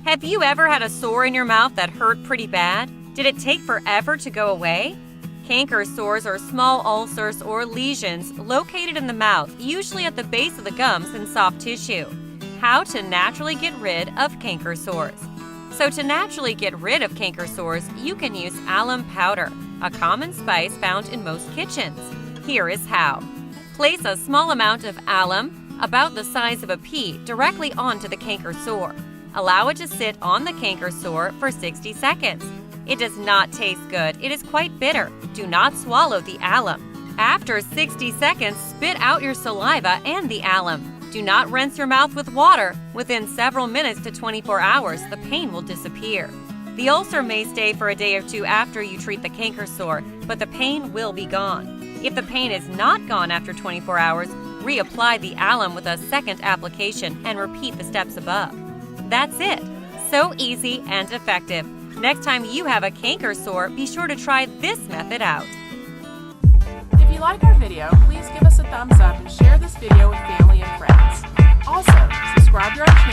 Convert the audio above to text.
Have you ever had a sore in your mouth that hurt pretty bad? Did it take forever to go away? Canker sores are small ulcers or lesions located in the mouth, usually at the base of the gums and soft tissue. How to naturally get rid of canker sores. So to naturally get rid of canker sores, you can use alum powder, a common spice found in most kitchens. Here is how. Place a small amount of alum, about the size of a pea, directly onto the canker sore. Allow it to sit on the canker sore for 60 seconds. It does not taste good. It is quite bitter. Do not swallow the alum. After 60 seconds, spit out your saliva and the alum. Do not rinse your mouth with water. Within several minutes to 24 hours, the pain will disappear. The ulcer may stay for a day or two after you treat the canker sore, but the pain will be gone. If the pain is not gone after 24 hours, reapply the alum with a second application and repeat the steps above. That's it. So easy and effective. Next time you have a canker sore, be sure to try this method out. If you like our video, please give us a thumbs up and share this video with family and friends. Also, subscribe to our channel